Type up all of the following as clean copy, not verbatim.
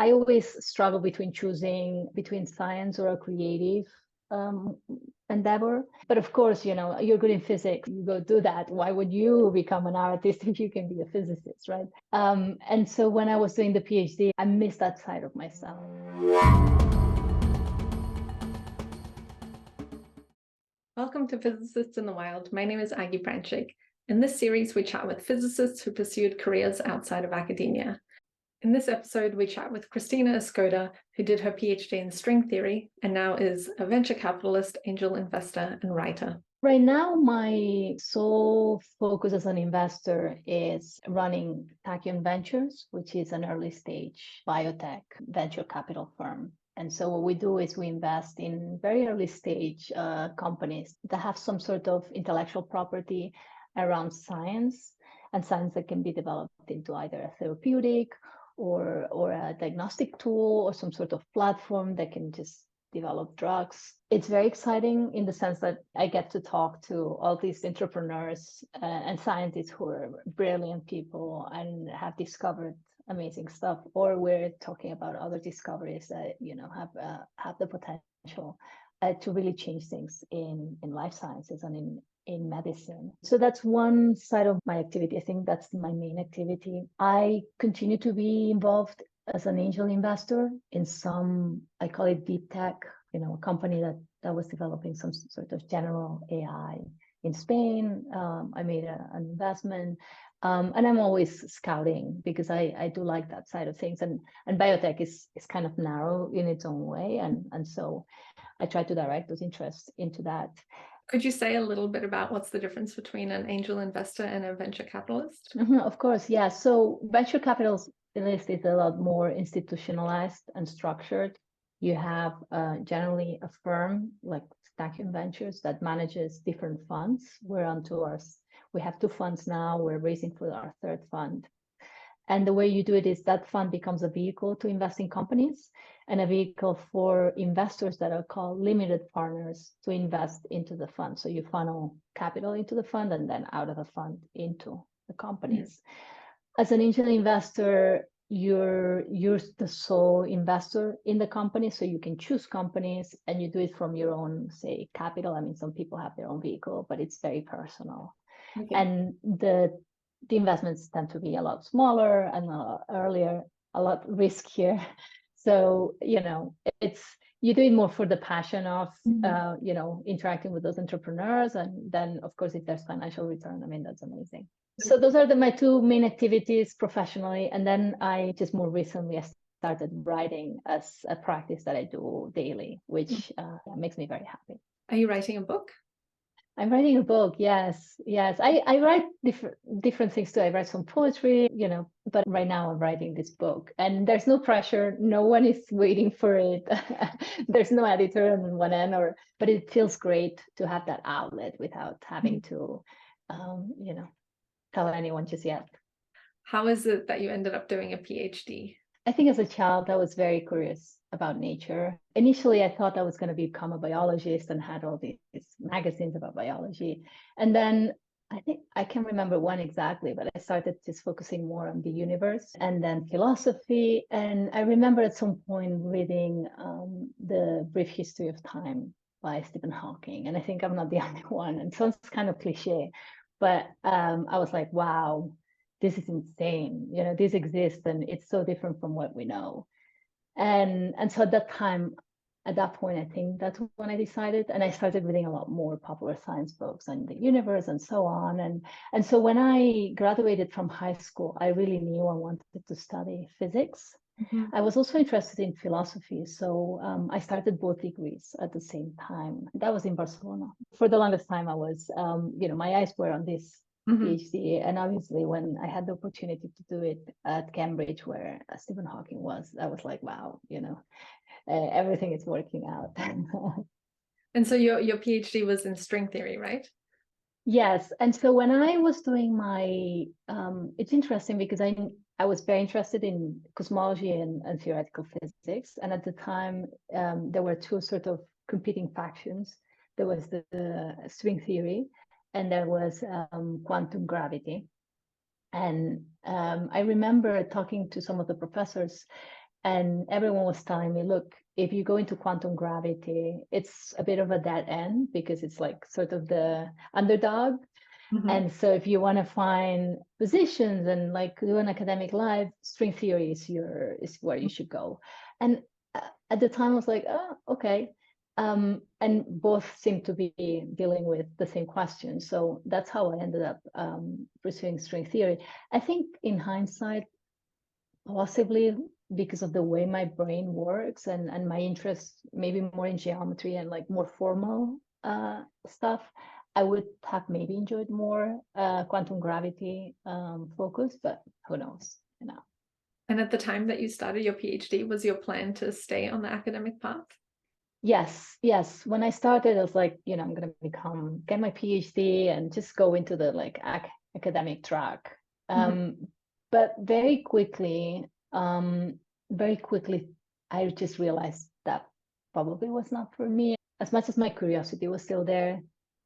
I always struggle between choosing between science or a creative endeavor. But of course, you're good in physics, you go do that. Why would you become an artist if you can be a physicist, right? And so when I was doing the PhD, I missed that side of myself. Welcome to Physicists in the Wild. My name is Aggie Branczyk. In this series, we chat with physicists who pursued careers outside of academia. In this episode, we chat with Cristina Escoda, who did her PhD in string theory and now is a venture capitalist, angel investor, and writer. Right now, my sole focus as an investor is running Tachyon Ventures, which is an early stage biotech venture capital firm. And so what we do is we invest in very early stage companies that have some sort of intellectual property around science, and science that can be developed into either a therapeutic or a diagnostic tool or some sort of platform that can just develop drugs. It's very exciting in the sense that I get to talk to all these entrepreneurs and scientists who are brilliant people and have discovered amazing stuff, or we're talking about other discoveries that have the potential to really change things in life sciences and in medicine. So that's one side of my activity. I think that's my main activity. I continue to be involved as an angel investor in some, I call it deep tech, a company that was developing some sort of general AI in Spain. I made an investment. And I'm always scouting because I do like that side of things. And biotech is kind of narrow in its own way. And so I try to direct those interests into that. Could you say a little bit about what's the difference between an angel investor and a venture capitalist? Of course, yeah. So venture capitalist is a lot more institutionalized and structured. You have generally a firm like Tachyon Ventures that manages different funds. We're onto ours. We have 2 funds now. We're raising for our 3rd fund. And the way you do it is that fund becomes a vehicle to invest in companies and a vehicle for investors that are called limited partners to invest into the fund. So you funnel capital into the fund and then out of the fund into the companies. As an angel investor, you're the sole investor in the company, so you can choose companies and you do it from your own, say, capital. I mean, some people have their own vehicle, but it's very personal. Okay. And the investments tend to be a lot smaller and earlier, a lot riskier. So, it's you do it more for the passion of, interacting with those entrepreneurs. And then, of course, if there's financial return, I mean, that's amazing. So those are my 2 main activities professionally. And then I just more recently started writing as a practice that I do daily, which makes me very happy. Are you writing a book? I'm writing a book. Yes. I write different things too. I write some poetry, but right now I'm writing this book and there's no pressure. No one is waiting for it. There's no editor on one end but it feels great to have that outlet without having to, tell anyone just yet. How is it that you ended up doing a PhD? I think as a child, I was very curious about nature. Initially, I thought I was going to become a biologist and had all these magazines about biology. And then I think I can't remember one exactly, but I started just focusing more on the universe and then philosophy. And I remember at some point reading The Brief History of Time by Stephen Hawking. And I think I'm not the only one. And it sounds kind of cliche, but I was like, wow, this is insane. This exists and it's so different from what we know. And so at that point, I think that's when I decided, and I started reading a lot more popular science books on the universe and so on. And so when I graduated from high school, I really knew I wanted to study physics. I was also interested in philosophy. So I started both degrees at the same time. That was in Barcelona. For the longest time, I was, my eyes were on this PhD. And obviously, when I had the opportunity to do it at Cambridge, where Stephen Hawking was, I was like, wow, everything is working out. And so your PhD was in string theory, right? Yes. And so when I was doing my, it's interesting because I was very interested in cosmology and theoretical physics. And at the time, there were 2 sort of competing factions. There was the string theory, and there was quantum gravity. And I remember talking to some of the professors And everyone was telling me, look, if you go into quantum gravity, it's a bit of a dead end because it's like sort of the underdog. And so if you want to find positions and like do an academic life, string theory is where you should go. And at the time I was like, oh, okay. And both seem to be dealing with the same question. So that's how I ended up pursuing string theory. I think in hindsight, possibly because of the way my brain works and my interest maybe more in geometry and like more formal stuff, I would have maybe enjoyed more quantum gravity focus, but who knows, you know. And at the time that you started your PhD, was your plan to stay on the academic path? Yes. When I started, I was like, you know, I'm going to get my PhD and just go into the like academic track. But very quickly, I just realized that probably was not for me. As much as my curiosity was still there,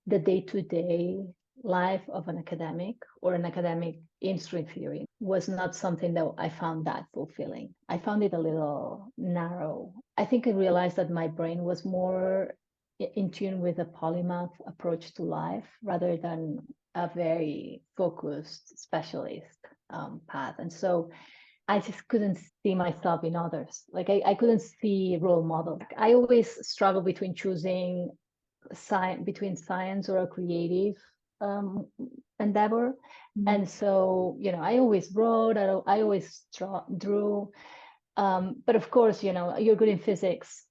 the day-to-day life of an academic or an academic in string theory was not something that I found that fulfilling. I found it a little narrow. I think I realized that my brain was more in tune with a polymath approach to life rather than a very focused specialist path. And so I just couldn't see myself in others. Like I couldn't see role models. I always struggle between choosing between science or a creative endeavor. And so, you know, I always wrote, I always drew. But of course, you know, you're good in physics.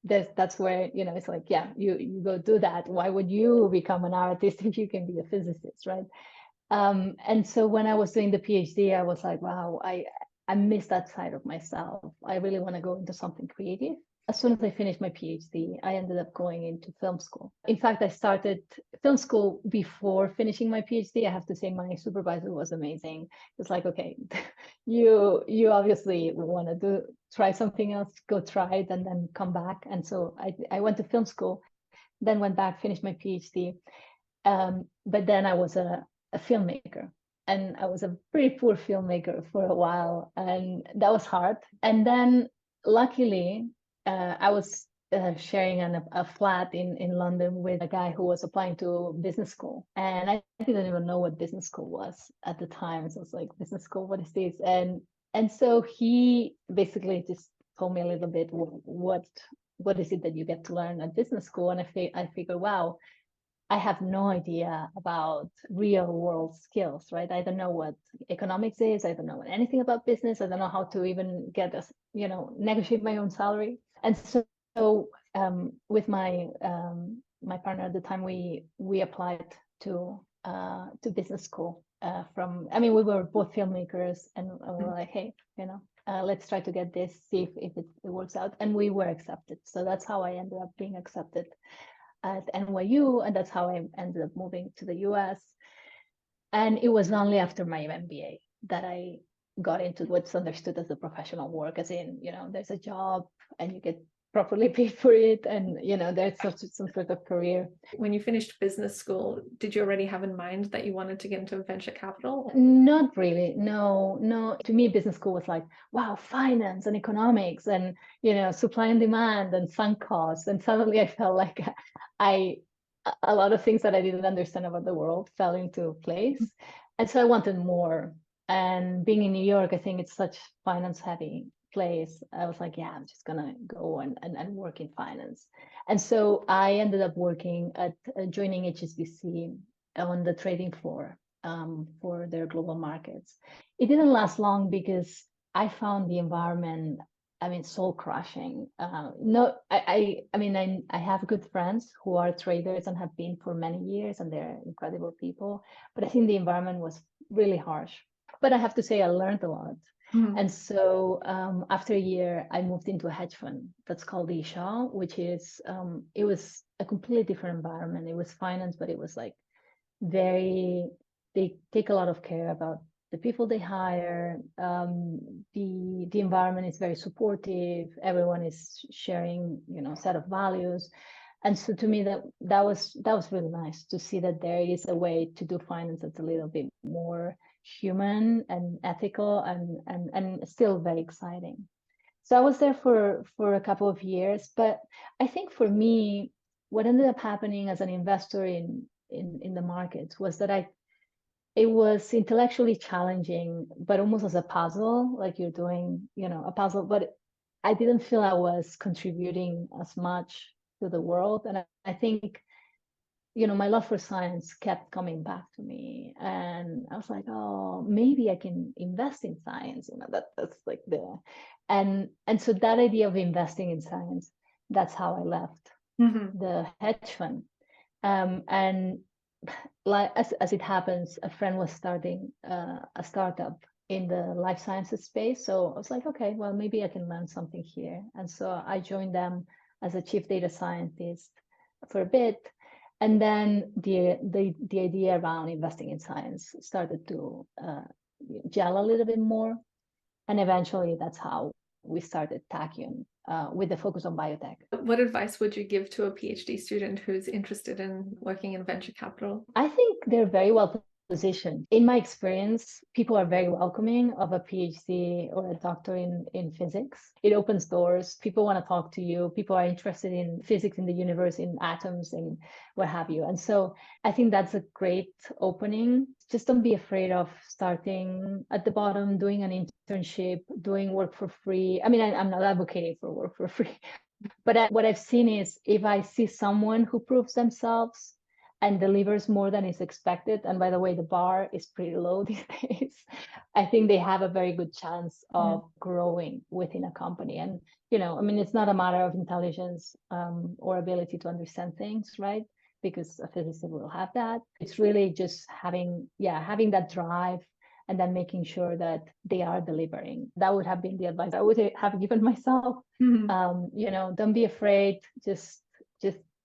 That's where, you know, it's like, yeah, you go do that. Why would you become an artist if you can be a physicist, right? And so when I was doing the PhD, I was like, wow, I miss that side of myself. I really want to go into something creative. As soon as I finished my PhD, I ended up going into film school. In fact, I started film school before finishing my PhD. I have to say my supervisor was amazing. It's like, okay, you obviously want to try something else, go try it and then come back. And so I went to film school, then went back, finished my PhD. But then I was a filmmaker. And I was a pretty poor filmmaker for a while, and that was hard. And then luckily, I was sharing a flat in London with a guy who was applying to business school. And I didn't even know what business school was at the time. So I was like, business school, what is this? And so he basically just told me a little bit what is it that you get to learn at business school. And I figured, wow, I have no idea about real world skills, right? I don't know what economics is. I don't know anything about business. I don't know how to even get negotiate my own salary. And so with my my partner at the time, we applied to business school we were both filmmakers, and we were like, hey, let's try to get this, see if it works out. And we were accepted. So that's how I ended up being accepted at NYU, and that's how I ended up moving to the US. And it was only after my MBA that I got into what's understood as the professional work, as in, there's a job and you get properly paid for it, and there's some sort of career. When you finished business school, did you already have in mind that you wanted to get into venture capital? Not really. No. To me, business school was like, wow, finance and economics and supply and demand and sunk costs. And suddenly I felt like a lot of things that I didn't understand about the world fell into place. And so I wanted more. And being in New York, I think it's such finance heavy place. I was like, yeah, I'm just gonna go and work in finance. And so I ended up joining HSBC on the trading floor for their global markets. It didn't last long because I found the environment, soul crushing. I have good friends who are traders and have been for many years, and they're incredible people. But I think the environment was really harsh. But I have to say, I learned a lot. Mm-hmm. And so after a year, I moved into a hedge fund that's called Isha, which is, it was a completely different environment. It was finance, but it was like they take a lot of care about the people they hire. The environment is very supportive. Everyone is sharing, set of values. And so to me, that was really nice to see that there is a way to do finance that's a little bit more human and ethical and still very exciting. So I was there for a couple of years, but I think for me, what ended up happening as an investor in the markets was that it was intellectually challenging, but almost as a puzzle, like you're doing, a puzzle, but I didn't feel I was contributing as much to the world. And I think, my love for science kept coming back to me. And I was like, oh, maybe I can invest in science, that's like and so that idea of investing in science, that's how I left the hedge fund. And like as it happens, a friend was starting a startup in the life sciences space. So I was like, okay, well, maybe I can learn something here. And so I joined them as a chief data scientist for a bit. And then the idea around investing in science started to gel a little bit more. And eventually that's how we started Tachyon with the focus on biotech. What advice would you give to a PhD student who's interested in working in venture capital? I think they're very well positioned. In my experience, people are very welcoming of a PhD or a doctor in physics. It opens doors. People want to talk to you. People are interested in physics, in the universe, in atoms, and what have you. And so I think that's a great opening. Just don't be afraid of starting at the bottom, doing an internship, doing work for free. I mean, I'm not advocating for work for free, but what I've seen is if I see someone who proves themselves and delivers more than is expected, and by the way, the bar is pretty low these days, I think they have a very good chance of growing within a company. And, I mean, it's not a matter of intelligence or ability to understand things, right? Because a physicist will have that. It's really just having that drive and then making sure that they are delivering. That would have been the advice I would have given myself. Don't be afraid, just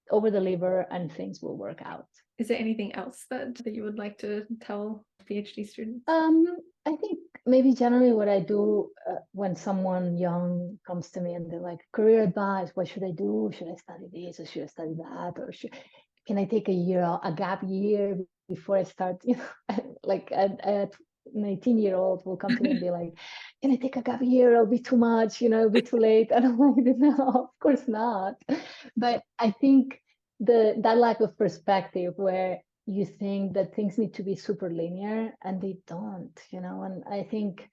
over deliver and things will work out. Is there anything else that you would like to tell PhD students? I think maybe generally what I do when someone young comes to me and they're like, career advice, what should I do? Should I study this or should I study that? Or can I take a gap year before I start? Like an 18-year-old will come to me and be like, can I take a gap year? It'll be too much, it'll be too late. And I'm like, no, of course not. But I think that lack of perspective where you think that things need to be super linear and they don't, and I think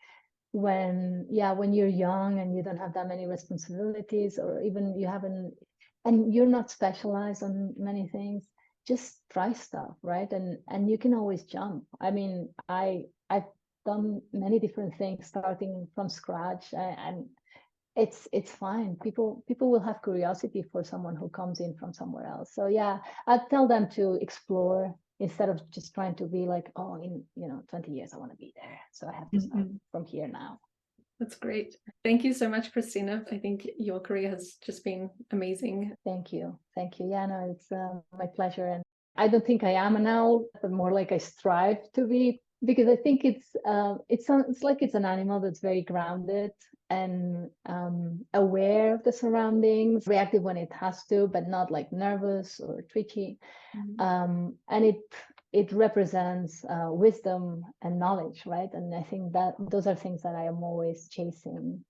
when you're young and you don't have that many responsibilities, or even you haven't, and you're not specialized on many things, just try stuff, right? And you can always jump. I mean, I've done many different things starting from scratch, and it's fine. People will have curiosity for someone who comes in from somewhere else. So yeah, I'd tell them to explore instead of just trying to be like, oh, in 20 years I want to be there, so I have to start from here now. That's great. Thank you so much, Cristina. I think your career has just been amazing. Thank you. Yeah, no, it's my pleasure. And I don't think I am now, but more like I strive to be, because I think it's like it's an animal that's very grounded and aware of the surroundings, reactive when it has to, but not like nervous or twitchy. And it represents wisdom and knowledge, right? And I think that those are things that I am always chasing